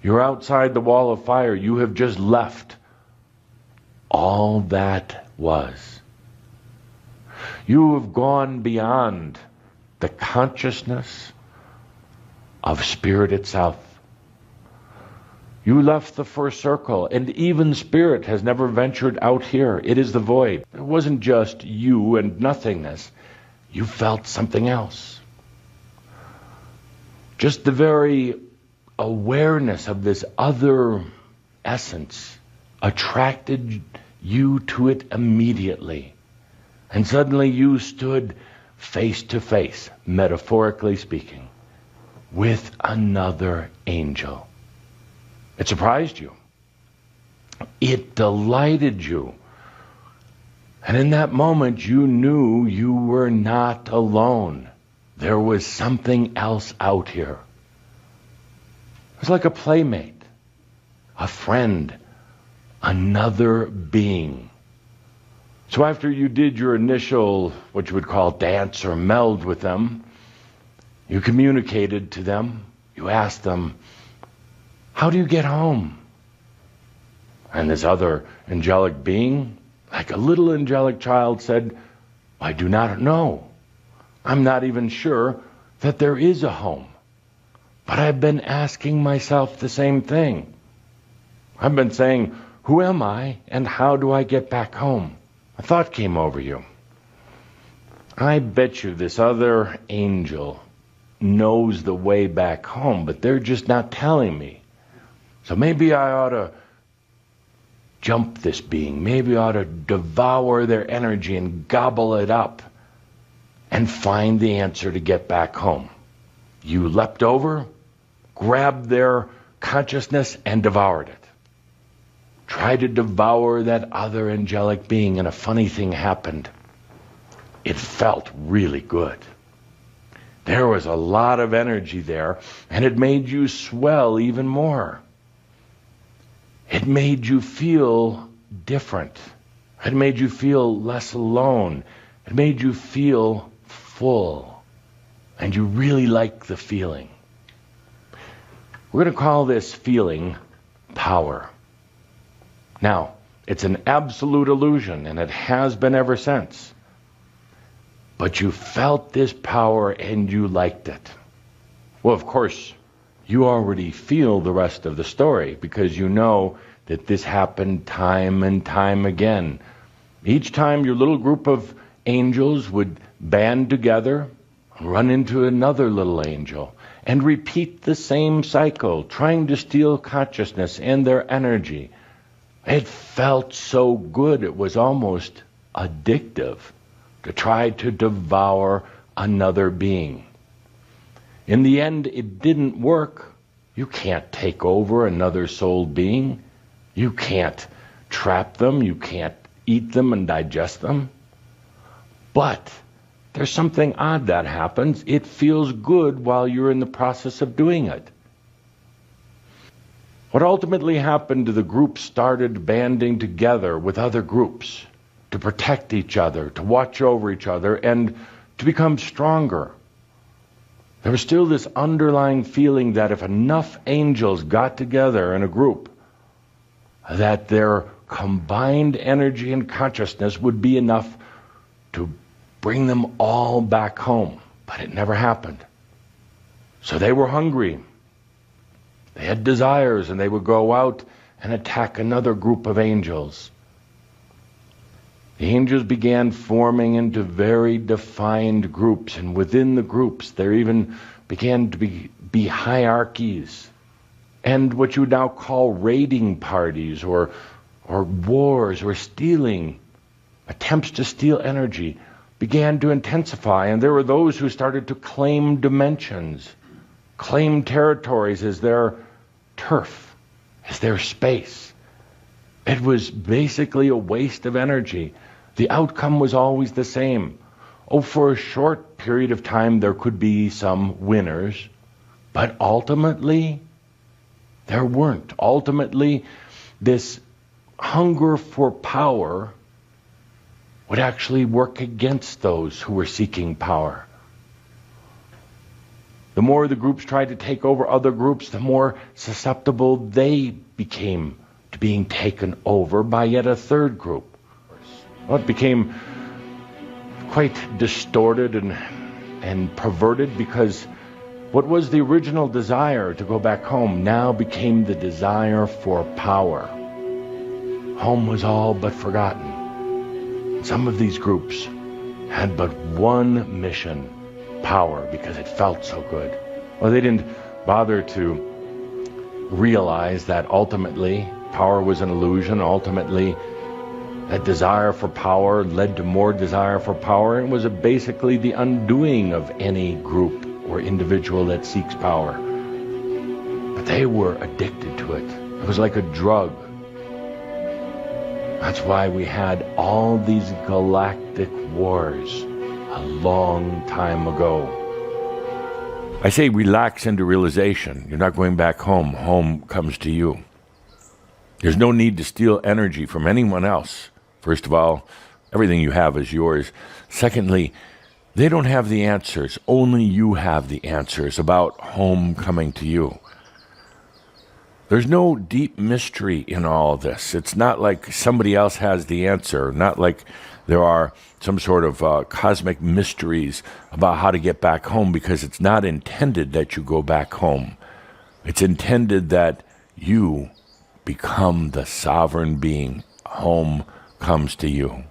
You're outside the wall of fire. You have just left all that was. You have gone beyond the consciousness of spirit itself. You left the first circle, and even spirit has never ventured out here. It is the void. It wasn't just you and nothingness. You felt something else. Just the very awareness of this other essence attracted you to it immediately. And suddenly you stood face to face, metaphorically speaking, with another angel. It surprised you. It delighted you. And in that moment, you knew you were not alone. There was something else out here. It was like a playmate, a friend, another being. So after you did your initial, what you would call dance or meld with them, you communicated to them. You asked them, how do you get home? And this other angelic being, like a little angelic child, said, I do not know. I'm not even sure that there is a home. But I've been asking myself the same thing. I've been saying, who am I and how do I get back home? A thought came over you. I bet you this other angel knows the way back home, but they're just not telling me. So maybe I ought to jump this being. Maybe I ought to devour their energy and gobble it up and find the answer to get back home. You leapt over, grabbed their consciousness, and devoured it. Tried to devour that other angelic being, and a funny thing happened. It felt really good. There was a lot of energy there, and it made you swell even more. It made you feel different. It made you feel less alone. It made you feel full. And you really liked the feeling. We're going to call this feeling power. Now, it's an absolute illusion, and it has been ever since. But you felt this power and you liked it. Well, of course, you already feel the rest of the story because you know that this happened time and time again. Each time your little group of angels would band together, run into another little angel, and repeat the same cycle, trying to steal consciousness and their energy. It felt so good, it was almost addictive to try to devour another being. In the end, it didn't work. You can't take over another soul being. You can't trap them. You can't eat them and digest them. But there's something odd that happens. It feels good while you're in the process of doing it. What ultimately happened to the group started banding together with other groups to protect each other, to watch over each other, and to become stronger. There was still this underlying feeling that if enough angels got together in a group, that their combined energy and consciousness would be enough to bring them all back home. But it never happened. So they were hungry. They had desires, and they would go out and attack another group of angels. The angels began forming into very defined groups, and within the groups there even began to be hierarchies and what you would now call raiding parties or wars or stealing. Attempts to steal energy began to intensify, and there were those who started to claim dimensions, claim territories as their turf, as their space. It was basically a waste of energy. The outcome was always the same. Oh, for a short period of time there could be some winners, but ultimately there weren't. Ultimately, this hunger for power would actually work against those who were seeking power. The more the groups tried to take over other groups, the more susceptible they became to being taken over by yet a third group. Well, it became quite distorted and perverted, because what was the original desire to go back home now became the desire for power. Home was all but forgotten. Some of these groups had but one mission: power, because it felt so good. Well, they didn't bother to realize that ultimately power was an illusion. Ultimately, that desire for power led to more desire for power, and it was basically the undoing of any group or individual that seeks power. But they were addicted to it. It was like a drug. That's why we had all these galactic wars a long time ago. I say relax into realization. You're not going back home. Home comes to you. There's no need to steal energy from anyone else. First of all, everything you have is yours. Secondly, they don't have the answers. Only you have the answers about home coming to you. There's no deep mystery in all of this. It's not like somebody else has the answer, not like there are some sort of cosmic mysteries about how to get back home, because it's not intended that you go back home. It's intended that you become the sovereign being. Home comes to you.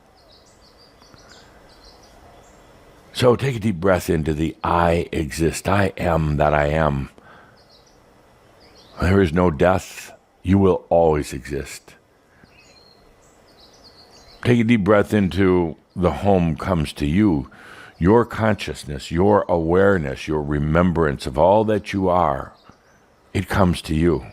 So take a deep breath into the I exist. I am that I am. There is no death. You will always exist. Take a deep breath into the home comes to you. Your consciousness, your awareness, your remembrance of all that you are, it comes to you.